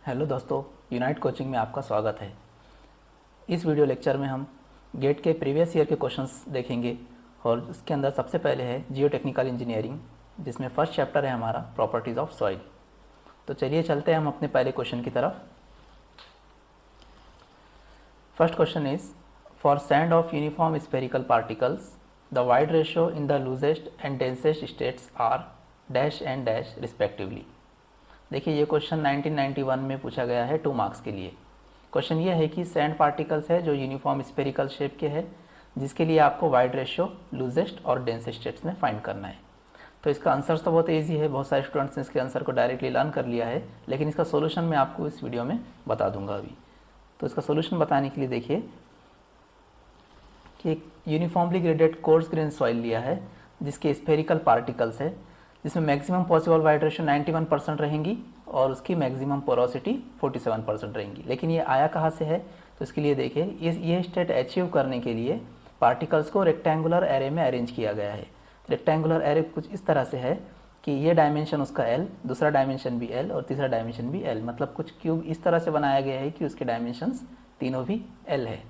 Hello दोस्तों, unite coaching में आपका स्वागत है। इस वीडियो लेक्चर में हम गेट के प्रीवियस ईयर के क्वेश्चंस देखेंगे और इसके अंदर सबसे पहले है जियो टेक्निकल इंजीनियरिंग, जिसमें फर्स्ट चैप्टर है हमारा प्रॉपर्टीज़ ऑफ सॉइल। तो चलिए चलते हैं हम अपने पहले क्वेश्चन की तरफ। First question is for sand of uniform spherical particles the void ratio in the loosest and densest states are dash and dash respectively. देखिए ये क्वेश्चन 1991 में पूछा गया है 2 मार्क्स के लिए। क्वेश्चन ये है कि सैंड पार्टिकल्स है जो यूनिफॉर्म स्फेरिकल शेप के है, जिसके लिए आपको वाइड रेशियो लूजेस्ट और डेंसेस्ट स्टेट्स में फाइंड करना है। तो इसका आंसर तो बहुत ईजी है, बहुत सारे स्टूडेंट्स ने इसके आंसर को डायरेक्टली लर्न कर लिया है, लेकिन इसका सोल्यूशन मैं आपको इस वीडियो में बता दूंगा अभी। तो इसका सोल्यूशन बताने के लिए देखिए कि एक uniformly graded coarse grain soil लिया है जिसके स्फेरिकल पार्टिकल्स है, जिसमें मैक्सिमम पॉसिबल वाइड रेशियो 91% रहेंगी और उसकी मैक्सिमम पोरोसिटी 47% रहेंगी। लेकिन ये आया कहाँ से है, तो इसके लिए देखिए ये स्टेट अचीव करने के लिए पार्टिकल्स को रेक्टेंगुलर एरे में अरेंज किया गया है। रेक्टेंगुलर एरे कुछ इस तरह से है कि ये डायमेंशन उसका L, दूसरा डायमेंशन भी L और तीसरा डायमेंशन भी L, मतलब कुछ क्यूब इस तरह से बनाया गया है कि उसके डायमेंशंस तीनों भी L है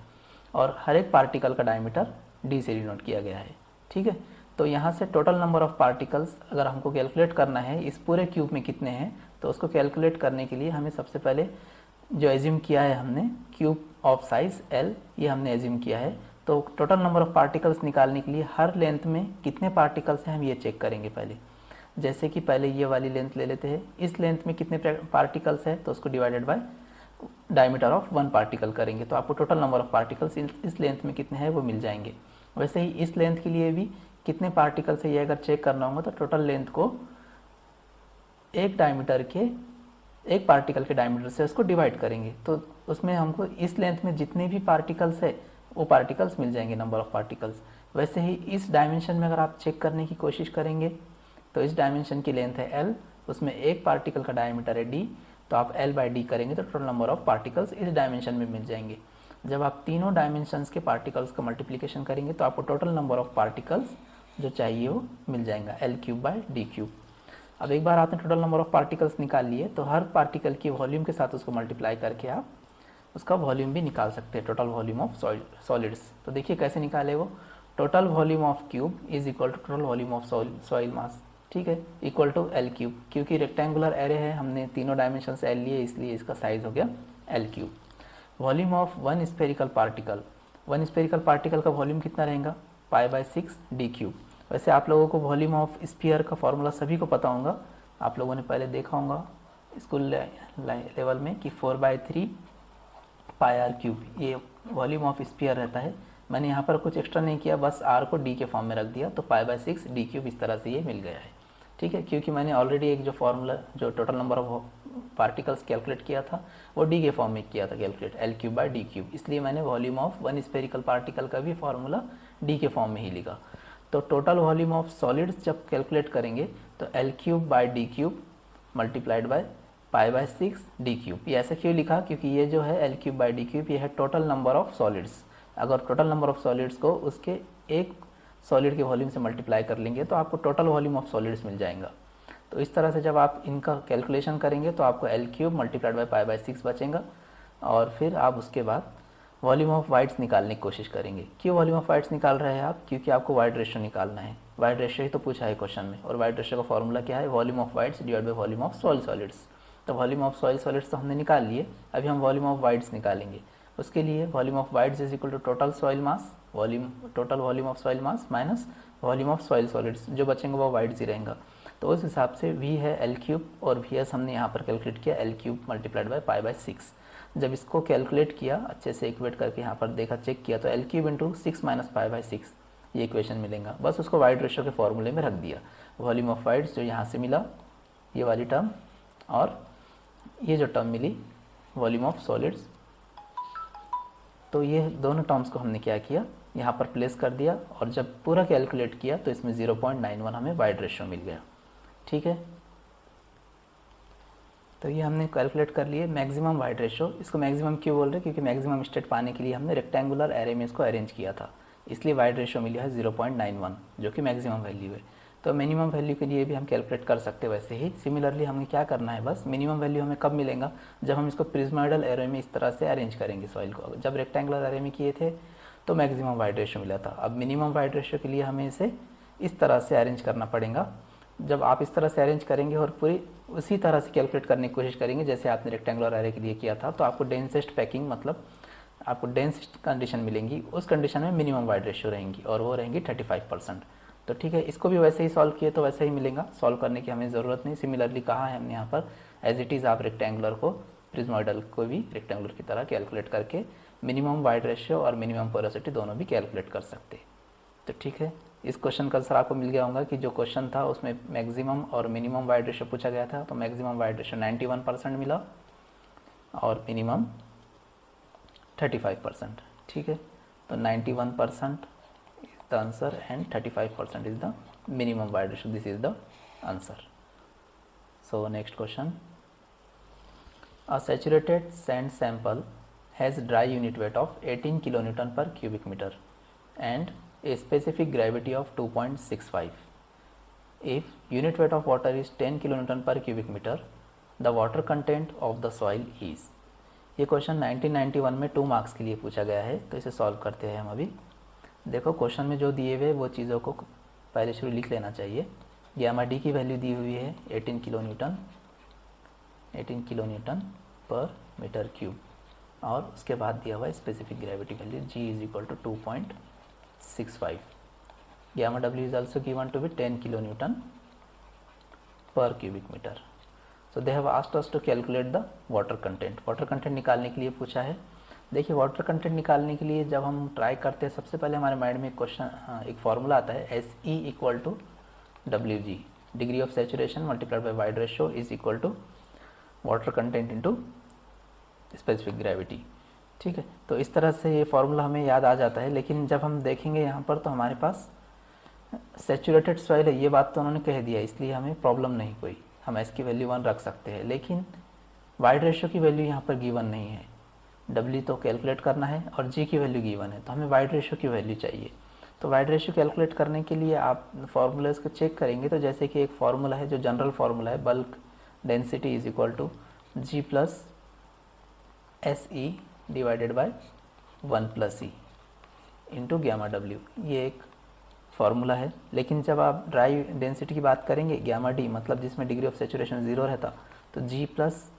और हर एक पार्टिकल का डायमीटर D से डिनोट किया गया है। ठीक है, तो यहाँ से टोटल नंबर ऑफ पार्टिकल्स अगर हमको कैलकुलेट करना है इस पूरे क्यूब में कितने हैं, तो उसको कैलकुलेट करने के लिए हमें सबसे पहले जो एज्यूम किया है हमने क्यूब ऑफ साइज L, ये हमने एज्यूम किया है। तो टोटल नंबर ऑफ पार्टिकल्स निकालने के लिए हर लेंथ में कितने पार्टिकल्स हैं हम ये चेक करेंगे पहले। जैसे कि पहले ये वाली लेंथ ले लेते हैं, इस लेंथ में कितने पार्टिकल्स है तो उसको divided by diameter of 1 particle करेंगे, तो आपको टोटल नंबर ऑफ पार्टिकल्स इस लेंथ में कितने हैं वो मिल जाएंगे। वैसे ही इस लेंथ के लिए भी कितने पार्टिकल्स है ये अगर चेक करना होगा तो टोटल लेंथ को एक पार्टिकल के डायमीटर से उसको डिवाइड करेंगे, तो उसमें हमको इस लेंथ में जितने भी पार्टिकल्स है वो पार्टिकल्स मिल जाएंगे, नंबर ऑफ पार्टिकल्स। वैसे ही इस डायमेंशन में अगर आप चेक करने की कोशिश करेंगे तो इस डायमेंशन की लेंथ है L, उसमें एक पार्टिकल का डायमीटर है D, तो आप L/D करेंगे तो टोटल नंबर ऑफ पार्टिकल्स इस डायमेंशन में मिल जाएंगे। जब आप तीनों डायमेंशंस के पार्टिकल्स का मल्टीप्लिकेशन करेंगे तो आपको टोटल नंबर ऑफ पार्टिकल्स जो चाहिए वो मिल जाएगा L3/D3। अब एक बार आपने टोटल नंबर ऑफ पार्टिकल्स निकाल लिए तो हर पार्टिकल की वॉल्यूम के साथ उसको मल्टीप्लाई करके आप उसका वॉल्यूम भी निकाल सकते हैं, टोटल वॉल्यूम ऑफ सॉलिड्स। तो देखिए कैसे निकाले वो, total volume of cube is equal to total volume of soil mass, ठीक है, इक्वल टू L3। क्योंकि रेक्टेंगुलर एरे है, हमने तीनों डायमेंशन से L लिए इसलिए इसका साइज हो गया L3। Volume of one spherical particle का वॉल्यूम कितना रहेगा, π/6d3। वैसे आप लोगों को वॉल्यूम ऑफ स्फीयर का फॉर्मूला सभी को पता होगा, आप लोगों ने पहले देखा होगा स्कूल लेवल में कि 4/3 πr3 ये वॉल्यूम ऑफ स्फीयर रहता है। मैंने यहाँ पर कुछ एक्स्ट्रा नहीं किया, बस r को d के फॉर्म में रख दिया, तो π/6d3 इस तरह से ये मिल गया है। ठीक है, क्योंकि मैंने ऑलरेडी एक जो फॉर्मूला जो total number of particles calculate किया था वो d के फॉर्म में किया था कैलकुलेट, L3/D3, इसलिए मैंने volume of one spherical particle का भी फॉर्मूला d के फॉर्म में ही लिखा। तो टोटल वॉल्यूम ऑफ सॉलिड्स जब कैलकुलेट करेंगे तो L3/D3 मल्टीप्लाइड बाय π/6d3। ये ऐसा क्यों लिखा, क्योंकि ये जो है L3/D3 ये है टोटल नंबर ऑफ सॉलिड्स। अगर टोटल नंबर ऑफ सॉलिड्स को उसके एक सॉलिड के वॉल्यूम से मल्टीप्लाई कर लेंगे तो आपको टोटल वॉल्यूम ऑफ सॉलिड्स मिल जाएगा। तो इस तरह से जब आप इनका कैलकुलेशन करेंगे तो आपको L3 मल्टीप्लाइड बाय π/6 बचेगा और फिर आप उसके बाद वॉल्यूम ऑफ वाइड्स निकालने की कोशिश करेंगे। क्यों वॉल्यूम ऑफ वाइड्स निकाल रहे हैं आप, क्योंकि आपको वाइड रेशियो निकालना है। वाइड रेशियो ही तो पूछा है क्वेश्चन में, और वाइड रेशियो का फॉर्मूला क्या है, volume of wides divide by volume of soil solids. तो वॉल्यूम ऑफ सॉइल सॉलिड्स तो हमने निकाल लिए, अभी हम वॉल्यूम ऑफ वाइड्स निकालेंगे। उसके लिए volume of voids is equal to total soil mass, total volume of soil mass minus volume of soil solids, जो बचेंगे वो वाइड्स ही रहेगा। तो उस हिसाब से V है L3 और VS हमने यहाँ पर कैलकुलेट किया L3 मल्टीप्लाइड बाय π/6। जब इसको कैलकुलेट किया अच्छे से इक्वेट करके यहाँ पर देखा चेक किया तो L3 इंटू 6 माइनस π/6 ये इक्वेशन मिलेगा। बस उसको वाइड रेशियो के फॉर्मूले में रख दिया, वॉल्यूम ऑफ वाइड्स जो यहाँ से मिला ये वाली टर्म और ये जो टर्म मिली वॉल्यूम ऑफ सॉलिड्स, तो ये दोनों टर्म्स को हमने क्या किया यहाँ पर प्लेस कर दिया और जब पूरा कैलकुलेट किया तो इसमें 0.91 हमें वाइड रेशियो मिल गया। ठीक है, तो ये हमने कैलकुलेट कर लिए मैक्सिमम वाइड रेशियो। इसको मैक्सिमम क्यों बोल रहे हैं, क्योंकि मैक्सिमम स्टेट पाने के लिए हमने रेक्टेंगुलर एरे में इसको अरेंज किया था, इसलिए वाइड रेशियो मिला है 0.91 जो कि मैक्सिमम वैल्यू है। तो मिनिमम वैल्यू के लिए भी हम कैलकुलेट कर सकते हैं। वैसे ही सिमिलरली हमें क्या करना है, बस मिनिमम वैल्यू हमें कब मिलेगा, जब हम इसको प्रिज्मोइडल एरे में इस तरह से अरेंज करेंगे सॉइल को। जब रेक्टेंगुलर एरे में किए थे तो मैक्सिमम वाइड रेशियो मिला था, अब मिनिमम वाइड रेशियो के लिए हमें इसे इस तरह से अरेंज करना पड़ेगा। जब आप इस तरह से अरेंज करेंगे और पूरी उसी तरह से कैलकुलेट करने की कोशिश करेंगे जैसे आपने रेक्टेंगुलर एरे के लिए किया था, तो आपको डेंसेस्ट पैकिंग मतलब आपको डेंसेस्ट कंडीशन मिलेंगी। उस कंडीशन में मिनिमम वाइड रेशियो रहेंगी और वो रहेंगी 35%। तो ठीक है, इसको भी वैसे ही सॉल्व किए तो वैसे ही मिलेगा, सॉल्व करने की हमें ज़रूरत नहीं। सिमिलरली कहा है हमने यहाँ पर एज इट इज़ आप रेक्टेंगुलर को प्रिज्मोइडल को भी रेक्टेंगुलर की तरह कैलकुलेट करके मिनिमम वाइड रेशियो और मिनिमम पोरोसिटी दोनों भी कैलकुलेट कर सकते हैं। तो ठीक है, इस क्वेश्चन का आंसर आपको मिल गया होगा कि जो क्वेश्चन था उसमें मैक्सिमम और मिनिमम वाइड रेशियो पूछा गया था, तो मैक्सिमम वाइड रेशियो 91% मिला और मिनिमम 35%। ठीक है, तो 91% is the answer and 35% is the minimum wide ratio. This is the answer. So next question. A saturated sand sample has dry unit weight of 18 kilonewton per cubic meter and a specific gravity of 2.65. If unit weight of water is 10 kilonewton per cubic meter, the water content of the soil is. ये question 1991 में 2 marks के लिए पूछा गया है, तो इसे solve करते हैं हम अभी। देखो क्वेश्चन में जो दिए हुए वो चीज़ों को पहले शुरू लिख लेना चाहिए। गामा डी की वैल्यू दी हुई है 18 kilo newton per metre cube, और उसके बाद दिया हुआ है specific gravity value G is equal to 2.65। Gamma W is also given to be 10 kilo newton per cubic metre. So they have asked us to calculate the water content. Water content निकालने के लिए पूछा है। देखिए water content निकालने के लिए जब हम ट्राई करते हैं, सबसे पहले हमारे माइंड में एक फार्मूला आता है SE equal to WG, degree of saturation multiplied by void ratio is equal to water content into specific gravity. ठीक है, तो इस तरह से ये फार्मूला हमें याद आ जाता है। लेकिन जब हम देखेंगे यहाँ पर तो हमारे पास सेचुरेटेड सॉइल है, ये बात तो उन्होंने कह दिया, इसलिए हमें प्रॉब्लम नहीं कोई, हम S की वैल्यू 1 रख सकते हैं। लेकिन वाइड रेशियो की वैल्यू यहाँ पर गिवन नहीं है, W तो कैलकुलेट करना है और G की वैल्यू गिवन है, तो हमें वाइड रेशियो की वैल्यू चाहिए। तो वाइड रेशियो कैलकुलेट करने के लिए आप फार्मूलाज को चेक करेंगे, तो जैसे कि एक फार्मूला है जो जनरल फार्मूला है, bulk density is equal to G plus SE divided by 1 plus E into gamma डब्ल्यू, ये एक फार्मूला है। लेकिन जब आप ड्राई डेंसिटी की बात करेंगे, गामा डी मतलब जिसमें डिग्री ऑफ सेचुरेशन 0 रहता, तो G प्लस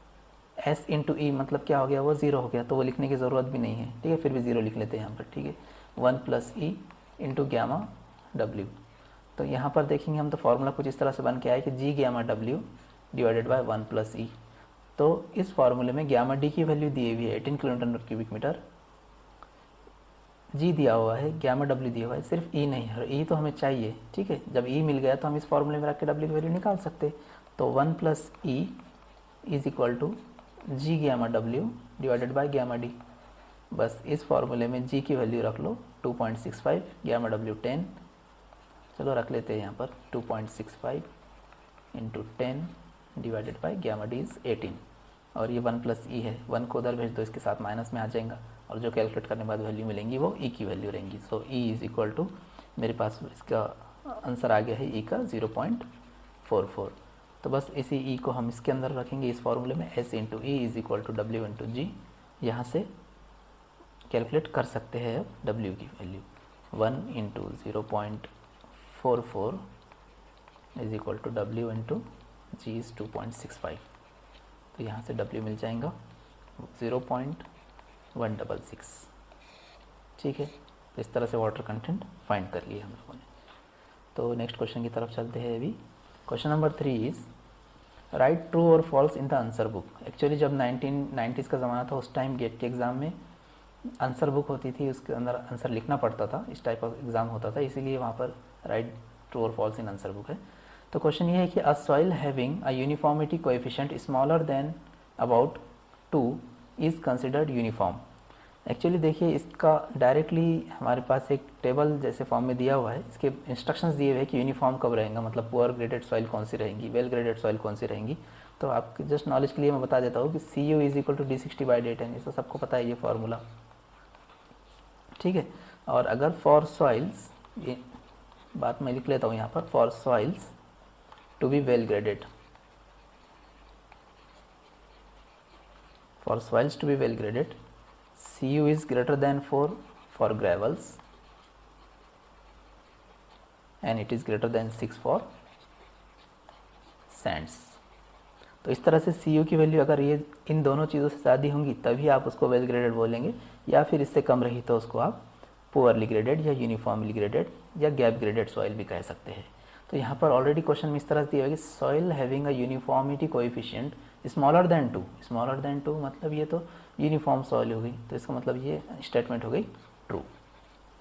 S इंटू ई मतलब क्या हो गया, वो 0 हो गया, तो वो लिखने की ज़रूरत भी नहीं है। ठीक है, फिर भी 0 लिख लेते हैं यहाँ पर। ठीक है, 1 plus E into gamma W. तो यहाँ पर देखेंगे हम, तो फार्मूला कुछ इस तरह से बन के आया कि G gamma W divided by 1 plus E. तो इस फार्मूले में गामा डी की वैल्यू दी हुई है 18 किलोमीटर पर क्यूबिक मीटर, G दिया हुआ है, गामा डब्ल्यू दिया हुआ है, सिर्फ E नहीं है, और E तो हमें चाहिए। ठीक है, जब E मिल गया तो हम इस फार्मूले में रख के W की वैल्यू निकाल सकते हैं। तो 1 plus e is equal to G gamma W divided by gamma d. बस इस फार्मूले में G की वैल्यू रख लो 2.65, गामा डब्ल्यू 10, चलो रख लेते हैं यहाँ पर 2.65 into 10 divided by gamma D is 18, और ये 1 प्लस ई है, 1 को उधर भेज दो, इसके साथ माइनस में आ जाएगा, और जो कैलकुलेट करने के बाद वैल्यू मिलेंगी वो E की वैल्यू रहेंगी। सो E इज़ इक्वल टू, मेरे पास इसका आंसर आ गया है E का 0.44। तो बस इसी E को हम इसके अंदर रखेंगे, इस फार्मूले में S into E is equal to W into G. यहाँ से कैलकुलेट कर सकते हैं अब W की value, 1 into 0.44 is equal to W into G is 2.65। तो यहाँ से W मिल जाएगा 0.166। ठीक है, तो इस तरह से वाटर कंटेंट फाइंड कर लिया हम लोगों ने। तो नेक्स्ट क्वेश्चन की तरफ चलते हैं अभी। Question number 3 is right true और false in the answer book. Actually जब 1990s का ज़माना था, उस टाइम गेट के एग्ज़ाम में आंसर बुक होती थी, उसके अंदर आंसर लिखना पड़ता था, इस टाइप ऑफ एग्ज़ाम होता था, इसीलिए वहाँ पर राइट ट्रू और फॉल्स इन आंसर बुक है। तो क्वेश्चन ये है कि अ soil having a uniformity coefficient smaller than about 2 is considered uniform. Actually देखिए, इसका डायरेक्टली हमारे पास एक टेबल जैसे फॉर्म में दिया हुआ है, इसके इंस्ट्रक्शंस दिए हुए हैं कि यूनिफॉर्म कब रहेगा, मतलब पुअर ग्रेडेड सॉइल कौन सी रहेंगी, वेल ग्रेडेड सॉइल कौन सी रहेंगी। तो आपके जस्ट नॉलेज के लिए मैं बता देता हूँ कि CU is equal to D60/10, इसको सबको पता है ये फार्मूला। ठीक है, और अगर फॉर सॉइल्स बात मैं लिख लेता हूँ यहाँ पर, for soils to be well graded, for soils to be well graded, Cu is greater than 4 for gravels and it is greater than 6 for sands. तो इस तरह से Cu की वैल्यू अगर ये इन दोनों चीज़ों से ज़्यादा होंगी तभी आप उसको वेल ग्रेडेड बोलेंगे, या फिर इससे कम रही तो उसको आप पुअरली ग्रेडेड या यूनिफॉर्मली ग्रेडेड या गैप ग्रेडेड सॉइल भी कह सकते हैं। तो यहाँ पर ऑलरेडी क्वेश्चन में इस तरह से दिया हुआ है कि soil having a uniformity coefficient smaller than 2, smaller than 2 मतलब ये तो यूनिफॉर्म सॉइल हो गई, तो इसका मतलब ये स्टेटमेंट हो गई ट्रू।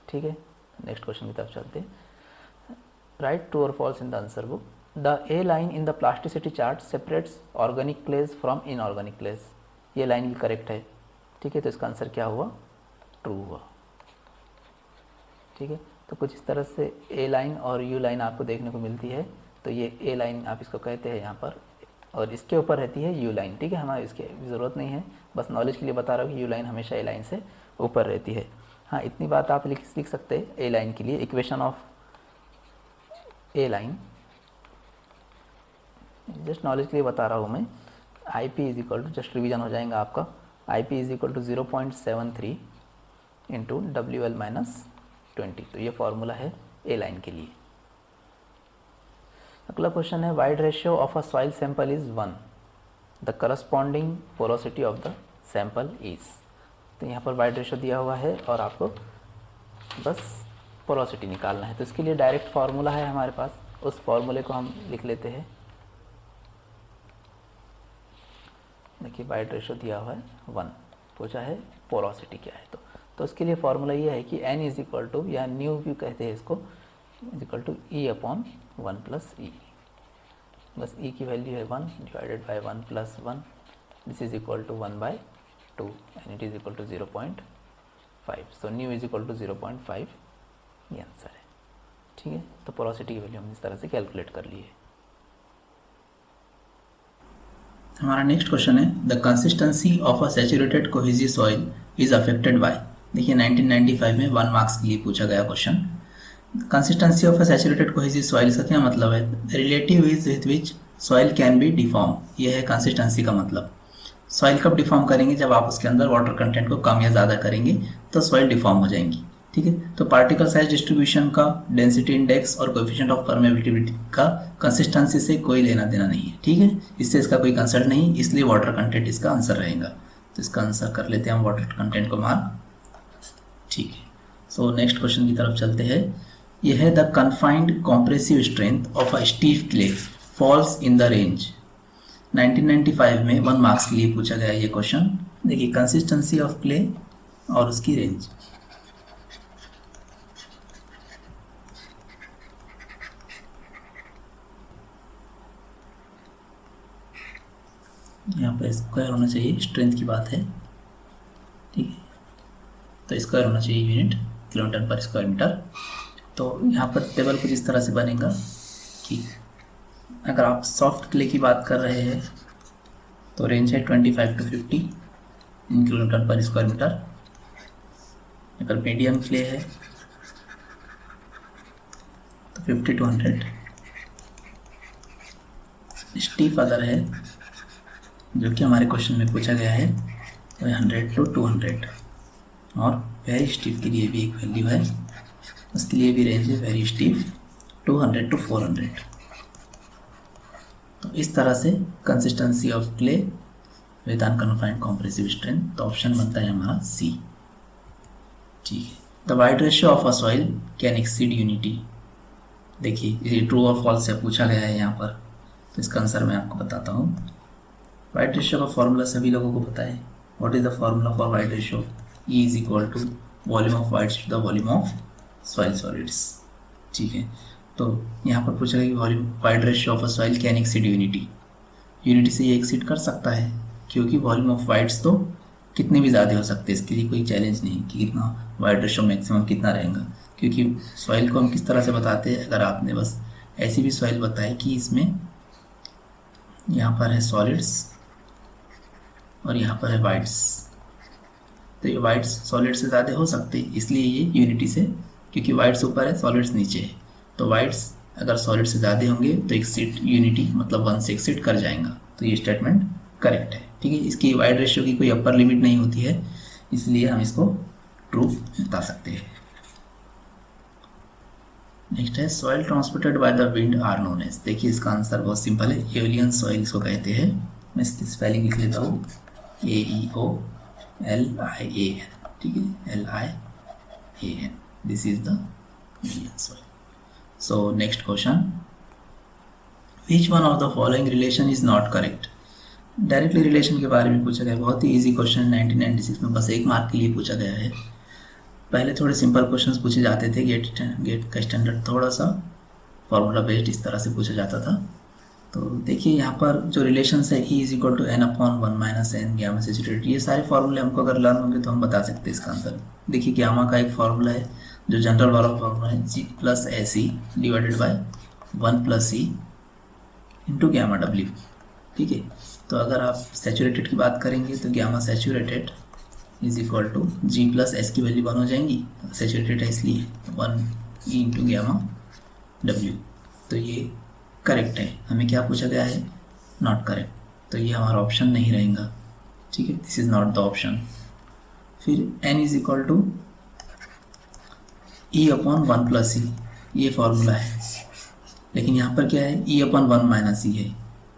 ठीक है, नेक्स्ट क्वेश्चन की तरफ चलते हैं। राइट ट्रू और false in the answer book. The A line in the plasticity chart separates organic clays from inorganic clays, ये लाइन भी करेक्ट है। ठीक है, तो इसका आंसर क्या हुआ? ट्रू हुआ। ठीक है, तो कुछ इस तरह से ए लाइन और यू लाइन आपको देखने को मिलती है। तो ये ए लाइन आप इसको कहते हैं यहाँ पर, और इसके ऊपर रहती है यू लाइन। ठीक है, हमारे इसकी ज़रूरत नहीं है, बस नॉलेज के लिए बता रहा हूँ कि यू लाइन हमेशा ए लाइन से ऊपर रहती है। हाँ, इतनी बात आप लिख सकते हैं ए लाइन के लिए। Equation of a line, just knowledge के लिए बता रहा हूँ मैं। I P is equal to, just revision हो जाएगा आपका, I P is equal to 0.73 into डब्ल्यू एल माइनस 20। तो ये फॉर्मूला है ए लाइन के लिए। अगला क्वेश्चन है, wide ratio of a soil sample is 1, the corresponding porosity of the sample is. तो यहाँ पर वाइड रेशियो दिया हुआ है और आपको बस पोरोसिटी निकालना है। तो इसके लिए डायरेक्ट फार्मूला है हमारे पास, उस फार्मूले को हम लिख लेते हैं। देखिए वाइड रेशियो दिया हुआ है 1, पूछा है पोरोसिटी क्या है। तो उसके लिए फार्मूला ये है कि n इज इक्वल टू, या न्यू भी कहते हैं इसको, is equal to E upon 1 plus E. बस ई की वैल्यू है 1 divided by 1 plus 1, this is equal to 1/2 and it is equal to 0.5। So nu is equal to 0.5, ये answer है। ठीक है, तो पोरोसिटी की वैल्यू हमने इस तरह से कैलकुलेट कर ली है। हमारा नेक्स्ट क्वेश्चन है, the consistency of a saturated cohesive soil is affected by. देखिए 1995 में 1 मार्क्स के लिए पूछा गया question. Consistency of a saturated cohesive soil का क्या मतलब है? Relative is with which soil can be deform, ये है कंसिस्टेंसी का मतलब। सॉइल कब डिफॉर्म करेंगे? जब आप उसके अंदर वाटर कंटेंट को कम या ज़्यादा करेंगे तो सॉइल डिफॉर्म हो जाएंगी। ठीक है, तो पार्टिकल साइज डिस्ट्रीब्यूशन का, डेंसिटी इंडेक्स और कोएफिशिएंट ऑफ परमेबिलिटी का कंसिस्टेंसी से कोई लेना देना नहीं है। ठीक है, इससे इसका कोई कंसर्न नहीं, इसलिए वाटर कंटेंट इसका आंसर रहेगा। तो इसका आंसर कर लेते हैं हम वाटर कंटेंट को मार्क। ठीक है, सो नेक्स्ट क्वेश्चन की तरफ चलते हैं। यह है, the confined compressive strength of a stiff clay falls in the range. 1995 में 1 मार्क्स के लिए पूछा गया ये क्वेश्चन। देखिए कंसिस्टेंसी ऑफ क्ले और उसकी रेंज। यहाँ पर स्क्वायर होना चाहिए, स्ट्रेंथ की बात है। ठीक है, तो स्क्वायर होना चाहिए यूनिट किलोमीटर पर स्क्वायर मीटर। तो यहाँ पर टेबल कुछ इस तरह से बनेगा कि अगर आप सॉफ्ट क्ले की बात कर रहे हैं तो रेंज है 25 to 50 इन किलोमीटर पर स्क्वायर मीटर। अगर मीडियम क्ले है तो 50 to 100। स्टीफ अगर है, जो कि हमारे क्वेश्चन में पूछा गया है, तो 100 to 200। और वेरी स्टीफ के लिए भी एक वैल्यू है, उसके लिए भी रेंज है वेरी स्टीफ 200 to 400। तो इस तरह से consistency of clay with unconfined compressive strength, तो ऑप्शन बनता है हमारा सी। ठीक है, the void ratio of a soil can exceed unity. देखिए ये ट्रू और फॉल्स से पूछा गया है यहाँ पर, तो इसका आंसर मैं आपको बताता हूँ। वाइड रेशियो का फॉर्मूला सभी लोगों को पता है। What is the formula for void ratio? E is equal to volume of voids to the volume of soil solids. ठीक है, तो यहाँ पर पूछा गया कि volume void ratio of a soil can exceed unity. Unity से ये एक्सीड कर सकता है, क्योंकि वॉल्यूम ऑफ वाइड्स तो कितने भी ज़्यादा हो सकते हैं, इसके लिए कोई चैलेंज नहीं कि कितना वाइड रेशियो मैक्सिमम कितना रहेगा। क्योंकि सॉइल को हम किस तरह से बताते हैं, अगर आपने बस ऐसी भी सॉइल बताए कि इसमें यहाँ पर है सॉलिड्स और यहाँ पर है वाइड्स, तो ये वाइड्स सॉलिड से ज़्यादा हो सकते हैं, इसलिए ये यूनिटी से, क्योंकि वाइड्स ऊपर है सॉलिड्स नीचे है। तो वाइड्स अगर सॉलिड से ज़्यादा होंगे तो एक्सीड यूनिटी मतलब 1 से एक्सीड कर जाएगा, तो ये स्टेटमेंट करेक्ट है। ठीक है, इसकी वाइड रेशियो की कोई अपर लिमिट नहीं होती है, इसलिए हम इसको ट्रू बता सकते हैं। नेक्स्ट है soil transported by the wind are known as. देखिए इसका आंसर बहुत सिंपल है, एलियन सॉइल इसको कहते हैं। मैं इसकी स्पेलिंग लिख लेता हूँ, AEOLIAN। ठीक है, LIAN, this is the alien soil. So next question, which one of the following relation is not correct. Directly relation के बारे में पूछा गया, बहुत ही इजी क्वेश्चन, 1996 में बस 1 मार्क के लिए पूछा गया है। पहले थोड़े सिंपल क्वेश्चंस पूछे जाते थे, गेट का स्टैंडर्ड थोड़ा सा फॉर्मूला बेस्ड इस तरह से पूछा जाता था। तो देखिए यहाँ पर जो रिलेशंस है E is equal to n/1 - n gamma saturated, ये सारे फॉर्मूले हमको अगर लर्न होंगे तो हम बता सकते हैं इसका आंसर। देखिए गामा का एक फॉर्मूला है जो जनरल वाला फॉर्मूला है, G+SE divided by 1+E into gamma W। ठीक है, तो अगर आप सैचुरेटेड की बात करेंगे तो gamma saturated is equal to G+S की वैल्यू 1 हो जाएंगी, सैचुरेटेड है इसलिए 1E इंटू गामा W। तो ये करेक्ट है। हमें क्या पूछा गया है, नॉट करेक्ट, तो ये हमारा ऑप्शन नहीं रहेगा। ठीक है, this is not the option. फिर n is equal to E/1+E, ये फॉर्मूला है, लेकिन यहाँ पर क्या है, E/1 - E है,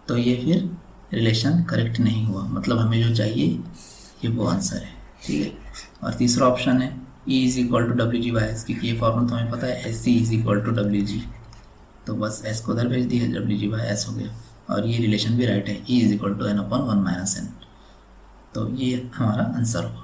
तो ये फिर रिलेशन करेक्ट नहीं हुआ, मतलब हमें जो चाहिए ये वो आंसर है। ठीक है, और तीसरा ऑप्शन है E is equal to WG/S, क्योंकि ये फॉर्मूला तो हमें पता है SC is equal to WG, तो बस S को उधर भेज दिया, WG/S हो गया, और ये रिलेशन भी राइट है, E is equal to n/1 - n, तो ये हमारा आंसर होगा।